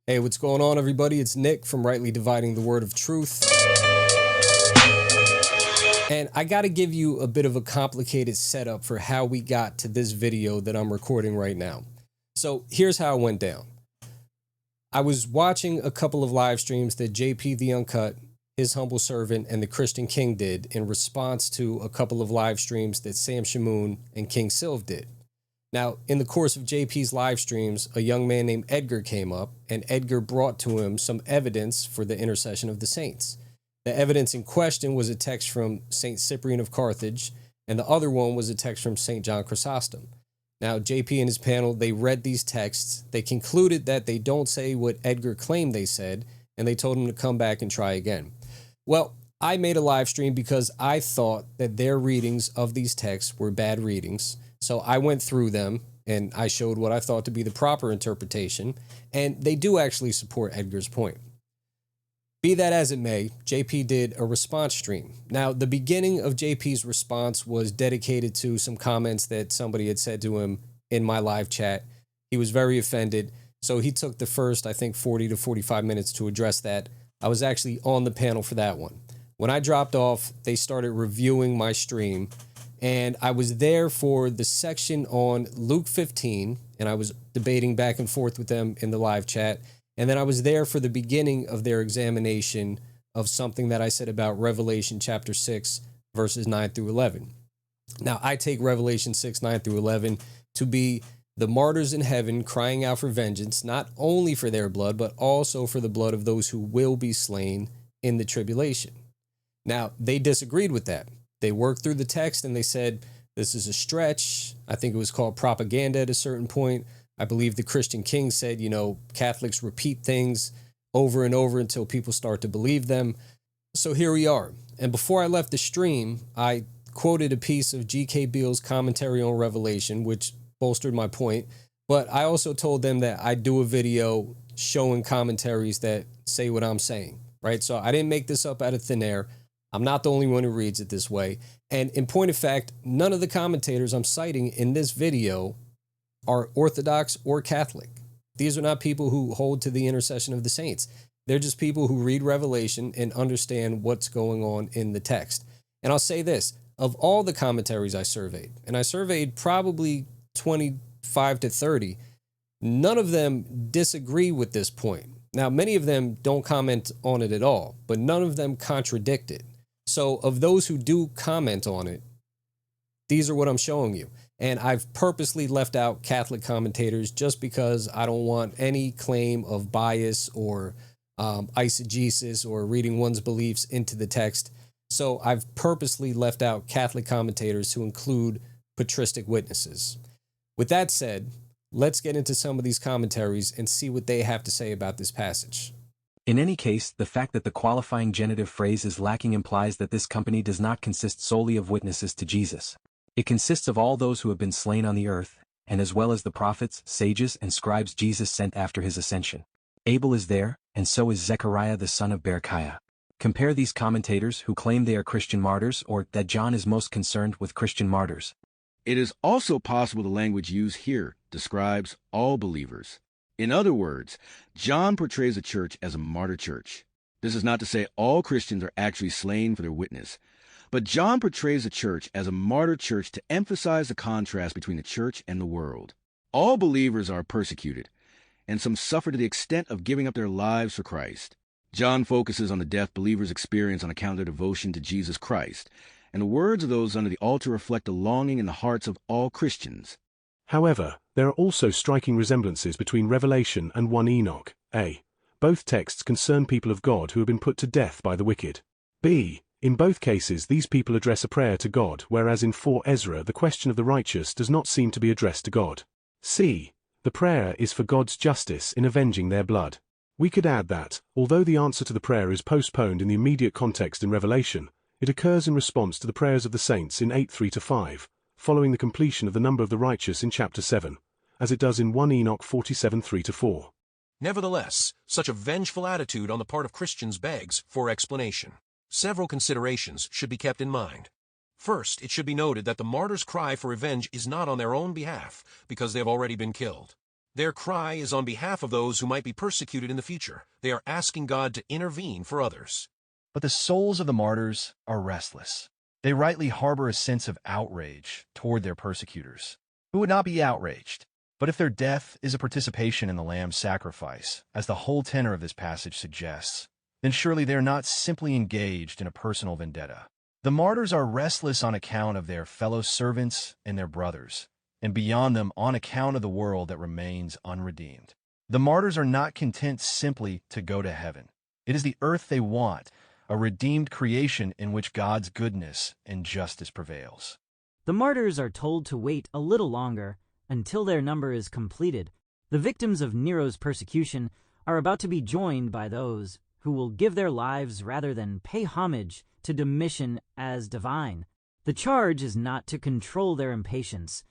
Hey, what's going on, everybody? It's Nick from Rightly Dividing the Word of Truth. And I got to give you a bit of a complicated setup for how we got to this video that I'm recording right now. So here's how it went down. I was watching a couple of live streams that JP the Uncut, his humble servant, and the Christian King did in response to a couple of live streams that Sam Shamoon and King Sylv did. Now, in the course of JP's live streams, a young man named Edgar came up, and Edgar brought to him some evidence for the intercession of the saints. The evidence in question was a text from St. Cyprian of Carthage, and the other one was a text from St. John Chrysostom. Now, JP and his panel, they read these texts. They concluded that they don't say what Edgar claimed they said, and they told him to come back and try again. Well, I made a live stream because I thought that their readings of these texts were bad readings. So I went through them and I showed what I thought to be the proper interpretation, and they do actually support Edgar's point. Be that as it may, JP did a response stream. Now, the beginning of JP's response was dedicated to some comments that somebody had said to him in my live chat. He was very offended, so he took the first, I think, 40 to 45 minutes to address that. I was actually on the panel for that one. When I dropped off, they started reviewing my stream, and I was there for the section on Luke 15, and I was debating back and forth with them in the live chat. And then I was there for the beginning of their examination of something that I said about Revelation chapter 6, verses 9 through 11. Now, I take Revelation 6, 9 through 11 to be the martyrs in heaven crying out for vengeance, not only for their blood, but also for the blood of those who will be slain in the tribulation. Now, they disagreed with that. They worked through the text and they said, this is a stretch. I think it was called propaganda at a certain point. I believe the Christian King said, Catholics repeat things over and over until people start to believe them. So here we are. And before I left the stream, I quoted a piece of G.K. Beale's commentary on Revelation, which bolstered my point. But I also told them that I do a video showing commentaries that say what I'm saying, right? So I didn't make this up out of thin air. I'm not the only one who reads it this way. And in point of fact, none of the commentators I'm citing in this video are Orthodox or Catholic. These are not people who hold to the intercession of the saints. They're just people who read Revelation and understand what's going on in the text. And I'll say this, of all the commentaries I surveyed, and I surveyed probably 25 to 30, none of them disagree with this point. Now, many of them don't comment on it at all, but none of them contradict it. So of those who do comment on it, these are what I'm showing you. And I've purposely left out Catholic commentators just because I don't want any claim of bias or eisegesis or reading one's beliefs into the text. So I've purposely left out Catholic commentators to include patristic witnesses. With that said, let's get into some of these commentaries and see what they have to say about this passage. In any case, the fact that the qualifying genitive phrase is lacking implies that this company does not consist solely of witnesses to Jesus. It consists of all those who have been slain on the earth, and as well as the prophets, sages, and scribes Jesus sent after his ascension. Abel is there, and so is Zechariah the son of Berechiah. Compare these commentators who claim they are Christian martyrs or that John is most concerned with Christian martyrs. It is also possible the language used here describes all believers. In other words, John portrays the church as a martyr church. This is not to say all Christians are actually slain for their witness, but John portrays the church as a martyr church to emphasize the contrast between the church and the world. All believers are persecuted, and some suffer to the extent of giving up their lives for Christ. John focuses on the death believers experience on account of their devotion to Jesus Christ, and the words of those under the altar reflect the longing in the hearts of all Christians. However, there are also striking resemblances between Revelation and 1 Enoch. A. Both texts concern people of God who have been put to death by the wicked. B. In both cases these people address a prayer to God, whereas in 4 Ezra the question of the righteous does not seem to be addressed to God. C. The prayer is for God's justice in avenging their blood. We could add that, although the answer to the prayer is postponed in the immediate context in Revelation, it occurs in response to the prayers of the saints in 8:3-5, following the completion of the number of the righteous in chapter 7, as it does in 1 Enoch 47:3-4. Nevertheless, such a vengeful attitude on the part of Christians begs for explanation. Several considerations should be kept in mind. First, it should be noted that the martyrs' cry for revenge is not on their own behalf, because they have already been killed. Their cry is on behalf of those who might be persecuted in the future. They are asking God to intervene for others. But the souls of the martyrs are restless. They rightly harbor a sense of outrage toward their persecutors. Who would not be outraged? But if their death is a participation in the Lamb's sacrifice, as the whole tenor of this passage suggests, then surely they are not simply engaged in a personal vendetta. The martyrs are restless on account of their fellow servants and their brothers, and beyond them on account of the world that remains unredeemed. The martyrs are not content simply to go to heaven. It is the earth they want, a redeemed creation in which God's goodness and justice prevails. The martyrs are told to wait a little longer until their number is completed. The victims of Nero's persecution are about to be joined by those who will give their lives rather than pay homage to Domitian as divine. The charge is not to control their impatience,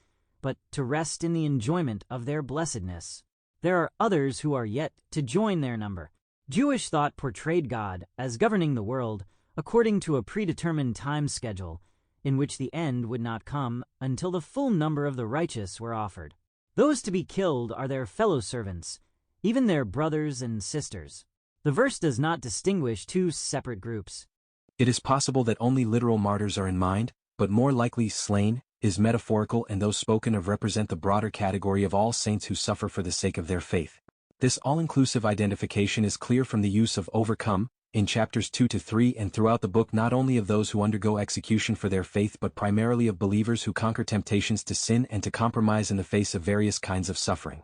but to rest in the enjoyment of their blessedness. There are others who are yet to join their number. Jewish thought portrayed God as governing the world according to a predetermined time schedule, in which the end would not come until the full number of the righteous were offered. Those to be killed are their fellow servants, even their brothers and sisters. The verse does not distinguish two separate groups. It is possible that only literal martyrs are in mind, but more likely slain is metaphorical, and those spoken of represent the broader category of all saints who suffer for the sake of their faith. This all-inclusive identification is clear from the use of overcome in chapters 2 to 3 and throughout the book, not only of those who undergo execution for their faith but primarily of believers who conquer temptations to sin and to compromise in the face of various kinds of suffering.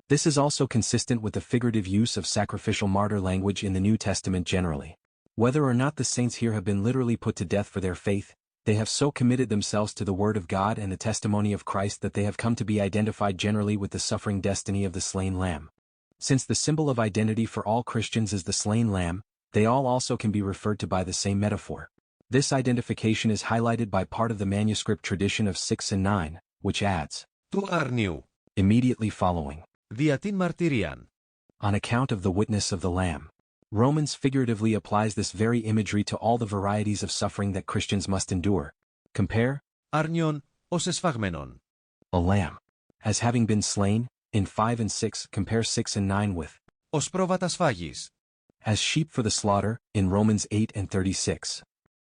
This is also consistent with the figurative use of sacrificial martyr language in the New Testament generally. Whether or not the saints here have been literally put to death for their faith, they have so committed themselves to the Word of God and the testimony of Christ that they have come to be identified generally with the suffering destiny of the slain Lamb. Since the symbol of identity for all Christians is the slain Lamb, they all also can be referred to by the same metaphor. This identification is highlighted by part of the manuscript tradition of 6 and 9, which adds, Του άρνιου, immediately following, δια την μαρτυρίαν. on account of the witness of the Lamb. Romans figuratively applies this very imagery to all the varieties of suffering that Christians must endure. Compare, Άρνιον ως εσφαγμένον. a lamb, as having been slain, in 5 and 6, compare 6 and 9 with, Ως πρόβατα σφάγης. as sheep for the slaughter, in Romans 8 and 36.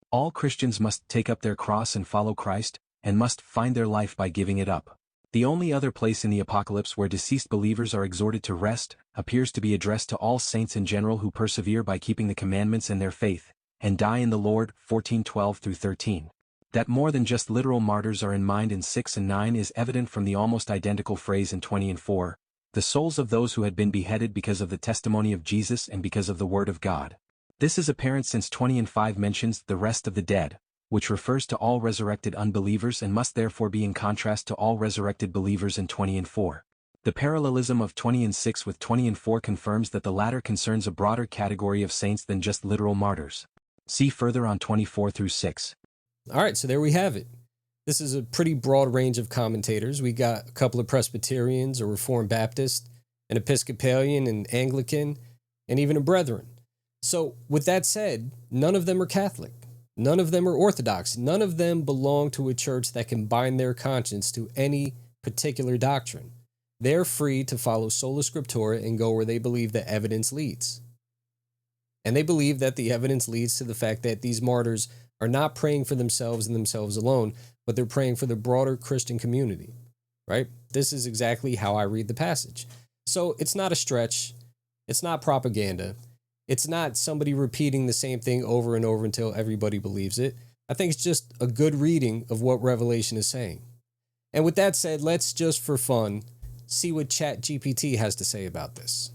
All Christians must take up their cross and follow Christ, and must find their life by giving it up. The only other place in the Apocalypse where deceased believers are exhorted to rest appears to be addressed to all saints in general who persevere by keeping the commandments and their faith, and die in the Lord, 14:12 through 13. That more than just literal martyrs are in mind in 6 and 9 is evident from the almost identical phrase in 20 and 4, the souls of those who had been beheaded because of the testimony of Jesus and because of the Word of God. This is apparent since 20 and 5 mentions the rest of the dead, which refers to all resurrected unbelievers and must therefore be in contrast to all resurrected believers in 20 and 4. The parallelism of 20 and 6 with 20 and 4 confirms that the latter concerns a broader category of saints than just literal martyrs. See further on 24 through 6. All right, so there we have it. This is a pretty broad range of commentators. We got a couple of Presbyterians, a Reformed Baptist, an Episcopalian, an Anglican, and even a Brethren. So with that said, none of them are Catholic. None of them are Orthodox. None of them belong to a church that can bind their conscience to any particular doctrine. They're free to follow sola scriptura and go where they believe the evidence leads. And they believe that the evidence leads to the fact that these martyrs are not praying for themselves and themselves alone, but they're praying for the broader Christian community, right? This is exactly how I read the passage. So it's not a stretch. It's not propaganda. It's not somebody repeating the same thing over and over until everybody believes it. I think it's just a good reading of what Revelation is saying. And with that said, let's just for fun see what ChatGPT has to say about this.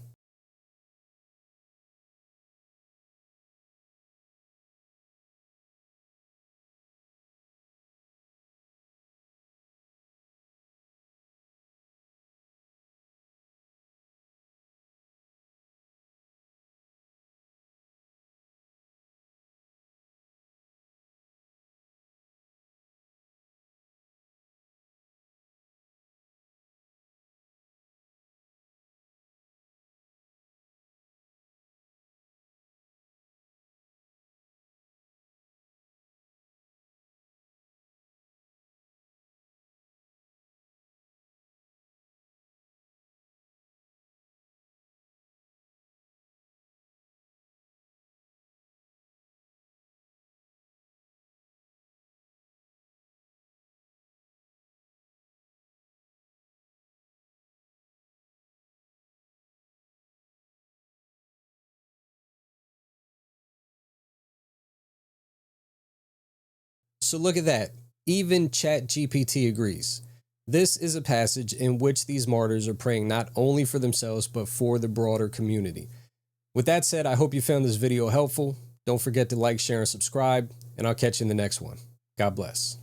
So look at that. Even ChatGPT agrees. This is a passage in which these martyrs are praying not only for themselves, but for the broader community. With that said, I hope you found this video helpful. Don't forget to like, share, and subscribe, and I'll catch you in the next one. God bless.